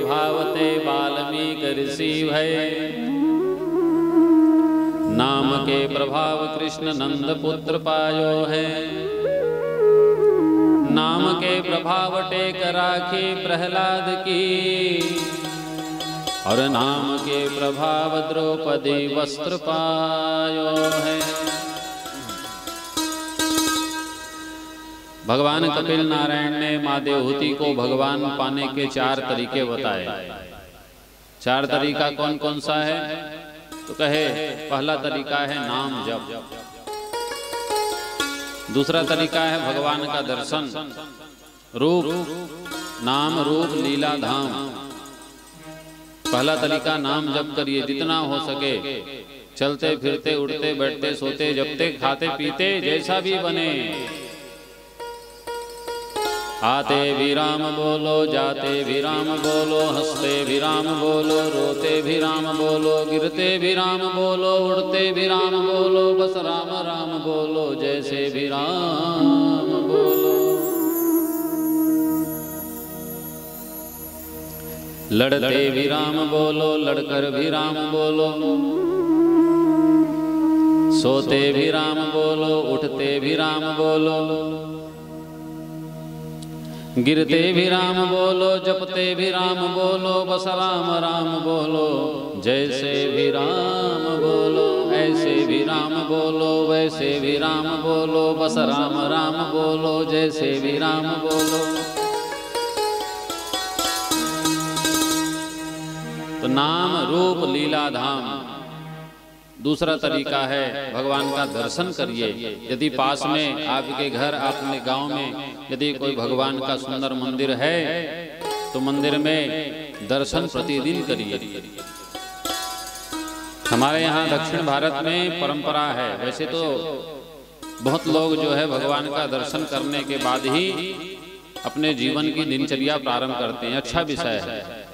प्रभाव ते वाल्मीकि ऋषि भय। नाम के प्रभाव कृष्ण नंद पुत्र पायो है। नाम के प्रभाव टेक राखी प्रहलाद की, और नाम के प्रभाव द्रौपदी वस्त्र पायो है। भगवान कपिल नारायण ने माँ देवहूति को भगवान पाने के 4 तरीके बताए। 4 तरीका कौन कौन सा है? तो कहे पहला तरीका है नाम जप। दूसरा तरीका है भगवान का दर्शन, रूप, नाम रूप लीला धाम। पहला तरीका नाम जप करिए जितना हो सके, चलते फिरते उठते बैठते सोते जपते खाते पीते जैसा भी बने। आते भी राम बोलो, जाते भी राम बोलो, हंसते भी राम बोलो, रोते भी राम बोलो, गिरते भी राम बोलो, उड़ते भी राम बोलो, बस राम राम बोलो, जैसे भी राम बोलो। लड़ते भी राम बोलो, लड़कर भी राम बोलो, सोते भी राम बोलो, उठते भी राम बोलो, गिरते भी राम बोलो, जपते भी राम बोलो, बस राम राम बोलो, जैसे भी राम बोलो, ऐसे भी राम बोलो, वैसे भी राम बोलो, बस राम राम बोलो, जैसे भी राम बोलो। तो नाम रूप लीला धाम। दूसरा तरीका है भगवान का दर्शन करिए। यदि पास में आपके घर, अपने गांव में यदि कोई भगवान का सुंदर मंदिर है तो मंदिर में दर्शन प्रतिदिन करिए। हमारे यहाँ दक्षिण भारत में परंपरा है, वैसे तो बहुत लोग जो है भगवान का दर्शन करने के बाद ही अपने जीवन की दिनचर्या प्रारंभ करते हैं, अच्छा विषय है।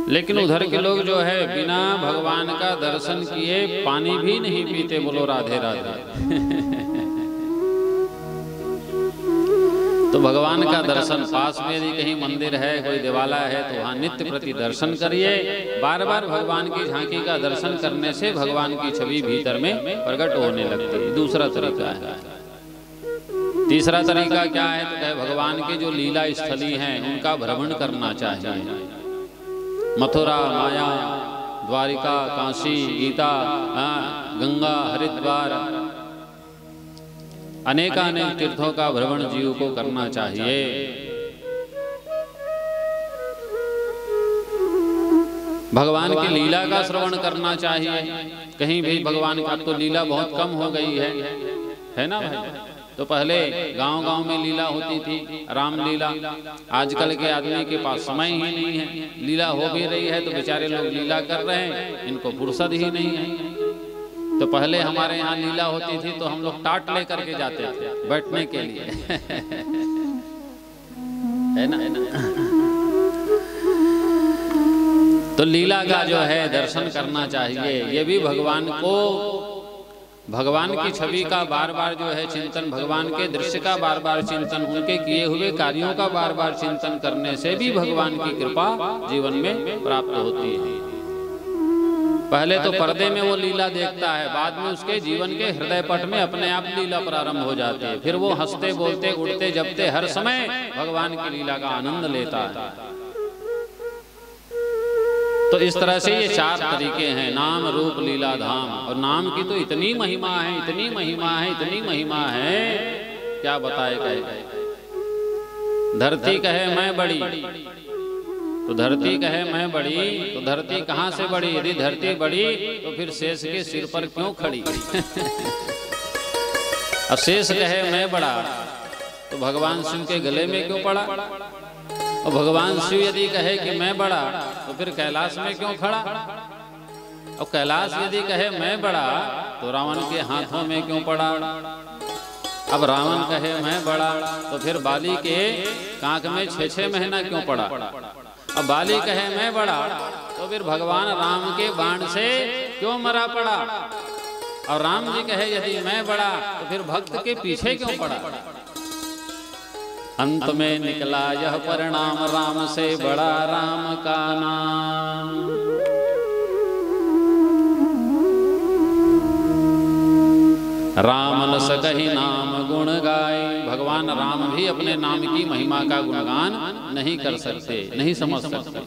लेकिन उधर के लोग जो है बिना भगवान का दर्शन किए पानी भी नहीं पीते। बोलो राधे राधे। तो भगवान का दर्शन पास में यदि कहीं मंदिर है, कोई देवालय है तो वहाँ नित्य प्रति दर्शन करिए। बार बार भगवान की झांकी का दर्शन करने से भगवान की छवि भीतर में प्रकट होने लगती है। दूसरा तरीका है। तीसरा तरीका क्या है? तो भगवान के जो लीला स्थली हैं उनका भ्रमण करना चाहिए। मथुरा, माया, द्वारिका, काशी, गीता, गंगा, हरिद्वार, अनेकानेक तीर्थों का भ्रमण जीव को करना चाहिए। भगवान की लीला का श्रवण करना चाहिए। कहीं भी भगवान का, तो लीला बहुत कम हो गई है ना भाई? तो पहले गांव-गांव में लीला होती थी, रामलीला। आजकल के आदमी के पास समय ही नहीं है। लीला हो भी रही है तो बेचारे लोग लीला कर रहे हैं, इनको फुर्सत ही नहीं है। तो पहले हमारे यहाँ लीला होती थी तो हम लोग टाट लेकर के जाते थे बैठने के लिए। है ना? तो लीला का जो है दर्शन करना चाहिए। ये भी भगवान को, भगवान की छवि का बार बार जो है चिंतन, भगवान के दृश्य का बार बार चिंतन, उनके किए हुए कार्यों का बार बार चिंतन करने से भी भगवान की कृपा जीवन में प्राप्त होती है। पहले तो पर्दे में वो लीला देखता है, बाद में उसके जीवन के हृदय पट में अपने आप लीला प्रारंभ हो जाती है। फिर वो हंसते बोलते उड़ते जपते हर समय भगवान की लीला का आनंद लेता है। तो इस तरह से ये 4 तरीके हैं, नाम रूप लीला धाम। और नाम की तो इतनी महिमा है, इतनी महिमा है, इतनी महिमा है, क्या बताए कहे। धरती कहे मैं बड़ी, तो धरती कहे मैं बड़ी, तो धरती कहाँ से बड़ी? यदि धरती बड़ी तो फिर शेष के सिर पर क्यों खड़ी? अब शेष कहे मैं बड़ा तो भगवान शिव के गले में क्यों पड़ा? और भगवान शिव यदि कहे कि मैं बड़ा तो फिर कैलाश में क्यों खड़ा? और कैलाश यदि कहे मैं बड़ा तो रावण के हाथों में क्यों पड़ा? अब रावण कहे मैं बड़ा तो फिर बाली के कांख में 6-6 महीना क्यों पड़ा? अब बाली कहे मैं बड़ा तो फिर भगवान राम के बाण से क्यों मरा पड़ा? और राम जी कहे यदि मैं बड़ा तो फिर भक्त के पीछे क्यों पड़ा? अंत में निकला यह परिणाम, राम से बड़ा राम का नाम। राम न सकहि नाम गुण गाय, भगवान राम भी अपने नाम की महिमा का गुणगान नहीं कर सकते, नहीं समझ सकते।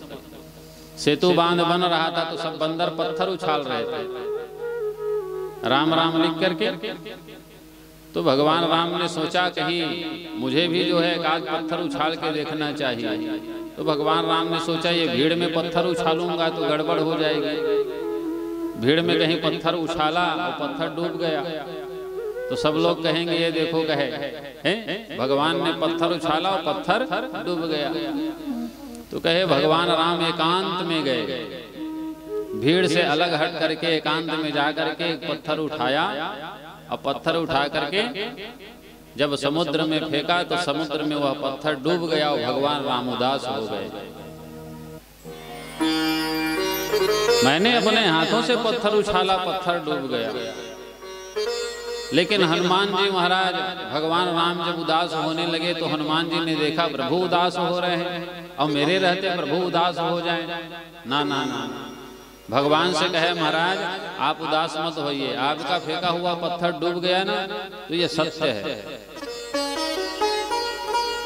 सेतु बांध बन रहा था तो सब बंदर पत्थर उछाल रहे थे राम राम लिख करके। तो भगवान राम ने सोचा कहीं मुझे भी जो है आज पत्थर उछाल के देखना चाहिए। तो भगवान राम ने सोचा ये भीड़ में पत्थर उछालूंगा तो गड़बड़ हो जाएगी। भीड़ में कहीं पत्थर उछाला और पत्थर डूब गया तो सब लोग कहेंगे ये देखो कहे भगवान ने पत्थर उछाला और पत्थर डूब गया। तो कहे भगवान राम एकांत में गए, भीड़ से अलग हट करके एकांत में जा करके एक पत्थर उठाया और पत्थर उठा करके जब समुद्र में फेंका तो समुद्र में वह पत्थर डूब गया और भगवान राम उदास हो गए। मैंने अपने हाथों से पत्थर उछाला, पत्थर डूब गया। लेकिन हनुमान जी महाराज भगवान राम जब उदास होने लगे तो हनुमान जी ने देखा प्रभु उदास हो रहे हैं और मेरे रहते प्रभु उदास हो जाएं। ना ना ना, भगवान से कहे महाराज आप उदास मत होइए, आपका फेंका हुआ पत्थर डूब गया ना तो ये सत्य है।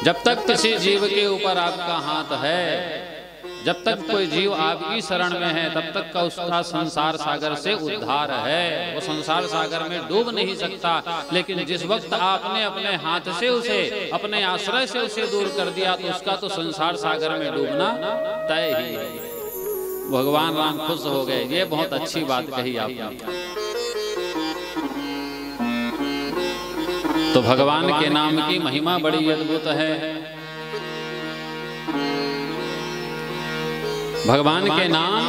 जब तक किसी जीव के ऊपर आपका हाथ है, जब तक कोई जीव आपकी शरण में है तब तक का उसका संसार सागर से उद्धार है। वो संसार सागर में डूब नहीं सकता। लेकिन जिस वक्त आपने अपने हाथ से उसे, अपने आश्रय से उसे दूर कर दिया तो उसका तो संसार सागर में डूबना तय ही है। भगवान राम खुश हो गए। ये बहुत अच्छी बात कही आपने। तो भगवान के नाम की महिमा बड़ी अद्भुत है। भगवान के नाम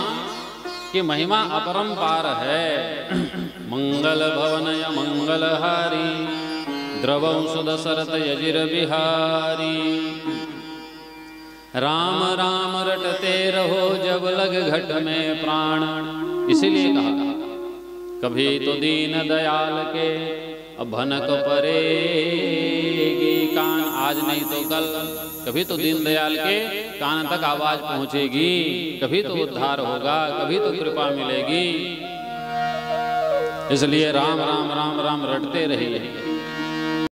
की महिमा अपरंपार है। मंगल भवनय मंगलहारी, द्रवंशु दशरथ यजिर बिहारी। राम राम रटते रहो जब लग घट में प्राण। इसीलिए कहा कभी तो दीन दयाल के भनक पड़ेगी कान। आज नहीं तो कल कभी तो दीन दयाल के कान तक आवाज पहुंचेगी, कभी तो उद्धार होगा, कभी तो कृपा मिलेगी। इसलिए राम राम राम राम रटते रहिए।